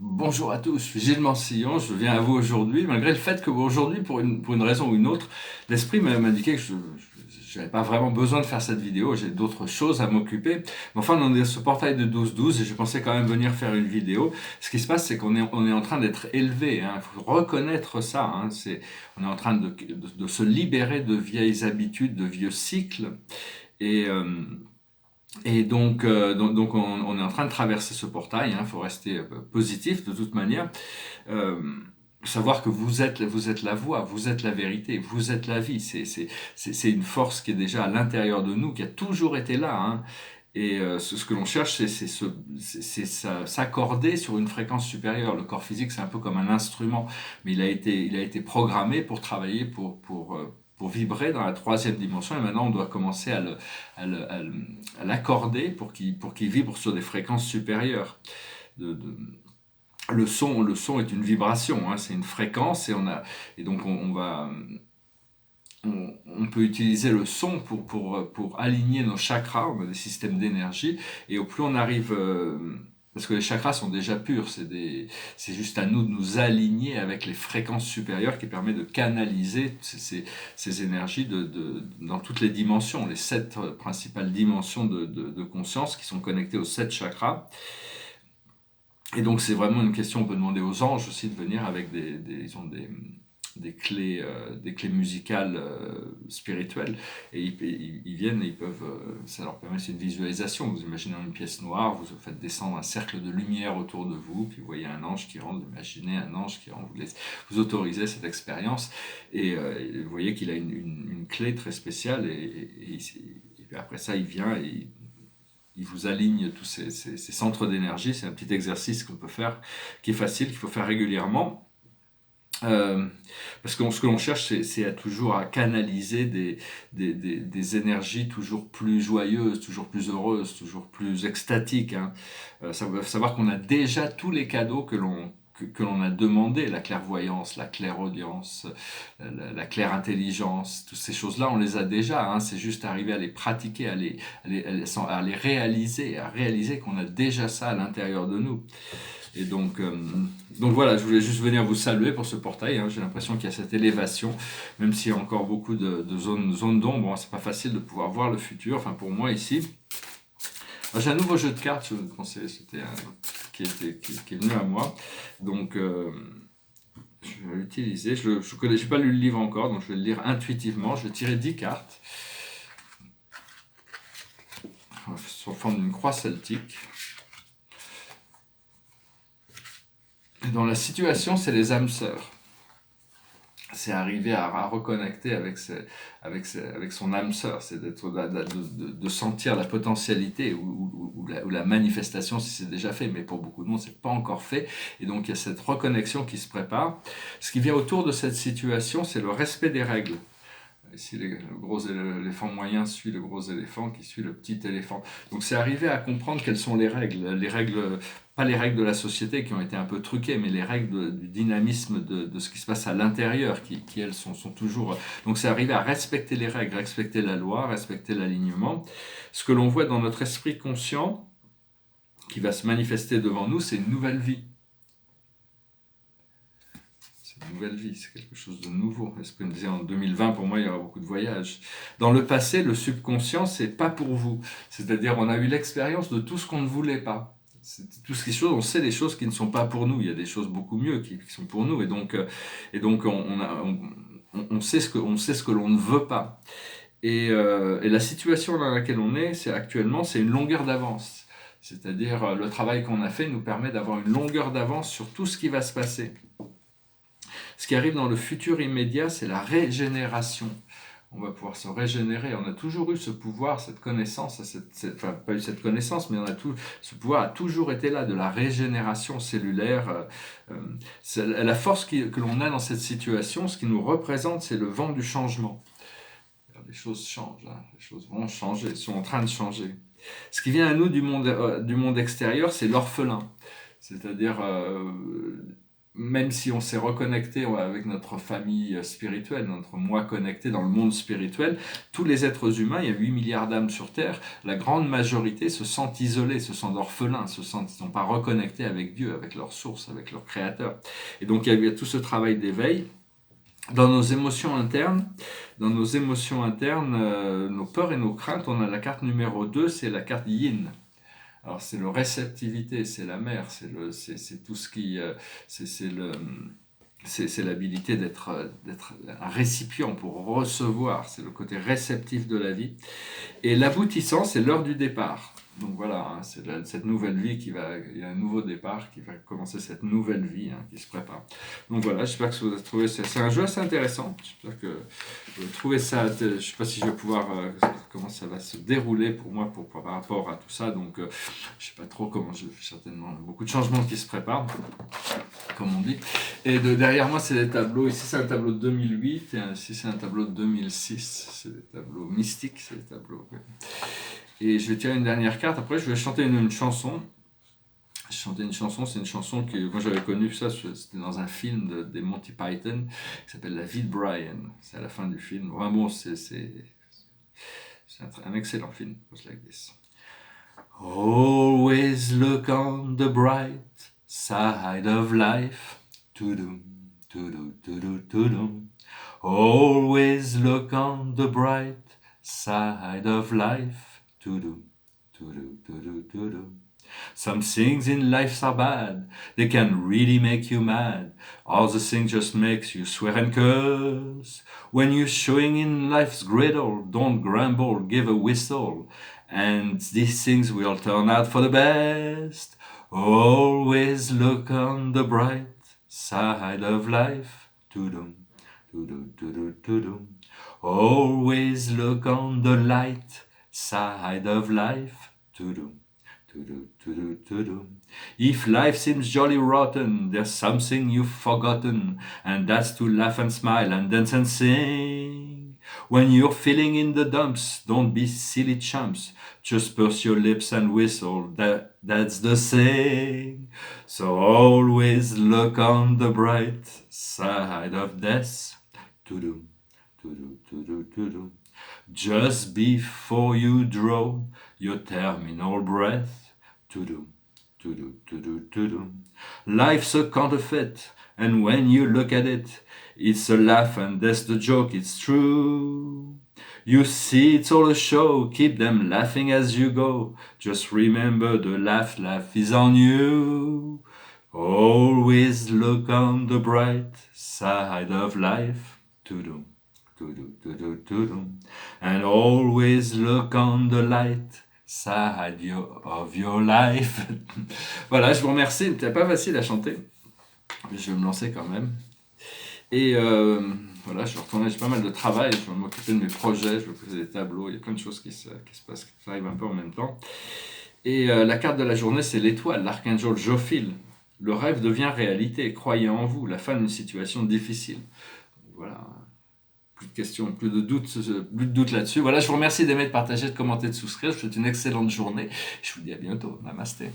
Bonjour à tous, je suis Gilles Mansillon, je viens à vous aujourd'hui, malgré le fait qu'aujourd'hui, pour une raison ou une autre, l'esprit m'indiquait que je n'avais pas vraiment besoin de faire cette vidéo, j'ai d'autres choses à m'occuper. Mais enfin, on est à ce portail de 12-12 et je pensais quand même venir faire une vidéo. Ce qui se passe, c'est qu'on est en train d'être élevé, hein. Il faut reconnaître ça, hein. On est en train de se libérer de vieilles habitudes, de vieux cycles. Et, euh, on est en train de traverser ce portail, hein. Il faut rester positif de toute manière. Euh, Savoir que vous êtes la voie, vous êtes la vérité, vous êtes la vie. C'est une force qui est déjà à l'intérieur de nous, qui a toujours été là, hein. Et ce que l'on cherche, s'accorder sur une fréquence supérieure. Le corps physique, c'est un peu comme un instrument, mais il a été programmé pour travailler, pour vibrer dans la troisième dimension. Et maintenant, on doit commencer à l'accorder pour qu'il vibre sur des fréquences supérieures. De, de- le son est une vibration, hein, c'est une fréquence, et donc on peut utiliser le son pour aligner nos chakras. On a des systèmes d'énergie, et au plus on arrive, parce que les chakras sont déjà purs, c'est juste à nous de nous aligner avec les fréquences supérieures qui permet de canaliser ces énergies dans toutes les dimensions, les sept principales dimensions de conscience qui sont connectées aux sept chakras. Et donc c'est vraiment une question, on peut demander aux anges aussi de venir avec ils ont des clés musicales spirituelles, et ils viennent et ils peuvent, ça leur permet, c'est une visualisation. Vous imaginez une pièce noire, vous faites descendre un cercle de lumière autour de vous, puis vous voyez un ange qui rentre, vous imaginez un ange qui rentre, vous autorisez cette expérience, et vous voyez qu'il a une clé très spéciale, et puis après ça il vient et il vous aligne tous ces centres d'énergie. C'est un petit exercice qu'on peut faire, qui est facile, qu'il faut faire régulièrement. Euh, Parce que ce que l'on cherche, c'est toujours à canaliser des énergies toujours plus joyeuses, toujours plus heureuses, toujours plus extatiques, hein. Ça veut savoir qu'on a déjà tous les cadeaux que l'on a demandé, la clairvoyance, la clairaudience, la claire intelligence, toutes ces choses-là, on les a déjà, hein. C'est juste arriver à les pratiquer, à les réaliser, à réaliser qu'on a déjà ça à l'intérieur de nous. Et donc voilà, je voulais juste venir vous saluer pour ce portail, hein. J'ai l'impression qu'il y a cette élévation, même s'il y a encore beaucoup de zones d'ombre. Bon, c'est pas facile de pouvoir voir le futur, enfin pour moi ici. Alors, j'ai un nouveau jeu de cartes, je pensais, c'était qui est venu à moi. Donc je vais l'utiliser. J'ai pas lu le livre encore, donc je vais le lire intuitivement. Je vais tirer 10 cartes, sous forme d'une croix celtique. Et dans la situation, c'est les âmes sœurs. C'est arriver à reconnecter avec son âme sœur, c'est de sentir la potentialité ou la manifestation si c'est déjà fait, mais pour beaucoup de monde c'est pas encore fait, et donc il y a cette reconnexion qui se prépare. Ce qui vient autour de cette situation, c'est le respect des règles. Ici, le gros éléphant moyen suit le gros éléphant qui suit le petit éléphant. Donc c'est arriver à comprendre quelles sont les règles, pas les règles de la société qui ont été un peu truquées, mais les règles du dynamisme de ce qui se passe à l'intérieur, qui elles sont toujours... Donc c'est arriver à respecter les règles, respecter la loi, respecter l'alignement. Ce que l'on voit dans notre esprit conscient, qui va se manifester devant nous, c'est une nouvelle vie. Nouvelle vie, c'est quelque chose de nouveau. L'esprit me disait en 2020, pour moi, il y aura beaucoup de voyages. Dans le passé, le subconscient, c'est pas pour vous. C'est-à-dire, on a eu l'expérience de tout ce qu'on ne voulait pas. Tout ce qui choses, on sait des choses qui ne sont pas pour nous. Il y a des choses beaucoup mieux qui sont pour nous. Et donc on sait ce que l'on ne veut pas. Et la situation dans laquelle on est, c'est une longueur d'avance. C'est-à-dire, le travail qu'on a fait nous permet d'avoir une longueur d'avance sur tout ce qui va se passer. Ce qui arrive dans le futur immédiat, c'est la régénération. On va pouvoir se régénérer. On a toujours eu ce pouvoir, cette connaissance, enfin pas eu cette connaissance, mais ce pouvoir a toujours été là, de la régénération cellulaire. La force que l'on a dans cette situation, ce qui nous représente, c'est le vent du changement. Les choses changent, hein. Les choses vont changer, elles sont en train de changer. Ce qui vient à nous du monde extérieur, c'est l'orphelin. C'est-à-dire même si on s'est reconnecté avec notre famille spirituelle, notre moi connecté dans le monde spirituel, tous les êtres humains, il y a 8 milliards d'âmes sur Terre, la grande majorité se sentent isolés, se sentent orphelins, ils ne sont pas reconnectés avec Dieu, avec leur source, avec leur créateur. Et donc il y a tout ce travail d'éveil. Dans nos émotions internes, nos peurs et nos craintes, on a la carte numéro 2, c'est la carte yin. Alors c'est le réceptivité, c'est la mer, c'est tout ce qui, c'est le, c'est l'habilité d'être un récipient pour recevoir, c'est le côté réceptif de la vie. Et l'aboutissant, c'est l'heure du départ. Donc voilà, hein, c'est cette nouvelle vie il y a un nouveau départ qui va commencer cette nouvelle vie hein, qui se prépare. Donc voilà, j'espère que vous avez trouvé, c'est un jeu assez intéressant. J'espère que vous avez trouvé ça, je ne sais pas si je vais pouvoir, comment ça va se dérouler pour moi par rapport à tout ça. Donc je ne sais pas trop comment je fais, certainement beaucoup de changements qui se préparent, comme on dit. Et derrière moi, c'est des tableaux. Ici, c'est un tableau de 2008 et ici, c'est un tableau de 2006. C'est des tableaux mystiques, c'est des tableaux. Et je vais tirer une dernière carte. Après, je vais chanter une chanson. Chanter une chanson, c'est une chanson que moi j'avais connue, ça, c'était dans un film des Monty Python qui s'appelle La vie de Brian. C'est à la fin du film. Vraiment, c'est un excellent film. Just like this. Always look on the bright side of life. To-do, to-do, to-do, to-do. Always look on the bright side of life. To-do, to-do, to-do, to-do. Some things in life are bad, they can really make you mad. Other things just makes you swear and curse. When you're showing in life's griddle, don't grumble, give a whistle. And these things will turn out for the best. Always look on the bright side of life. To-dum, to-do, to-do, to-do. Always look on the light side of life. To-do, to-do, to-do, to-do. If life seems jolly rotten, there's something you've forgotten, and that's to laugh and smile and dance and sing. When you're feeling in the dumps, don't be silly chumps. Just purse your lips and whistle, that's the thing. So always look on the bright side of death. To-do, to-do, to-do, to-do. Just before you draw your terminal breath. To-do, to-do, to-do, to-do. Life's a counterfeit, and when you look at it, it's a laugh and that's the joke, it's true. You see, it's all a show, keep them laughing as you go. Just remember the laugh is on you. Always look on the bright side of life. To-do, to-do, to-do, to-do. And always look on the light side of your life. Voilà, je vous remercie. C'était pas facile à chanter. Je vais me lancer quand même. Et voilà, je vais retourner, j'ai pas mal de travail, je vais m'occuper de mes projets, je vais poser des tableaux, il y a plein de choses qui se passent, qui arrivent un peu en même temps. Et la carte de la journée, c'est l'étoile, l'archange Jophil. Le rêve devient réalité, croyez en vous, la fin d'une situation difficile. Voilà, plus de questions, plus de doutes là-dessus. Voilà, je vous remercie d'aimer, de partager, de commenter, de souscrire. Je vous souhaite une excellente journée. Je vous dis à bientôt. Namasté.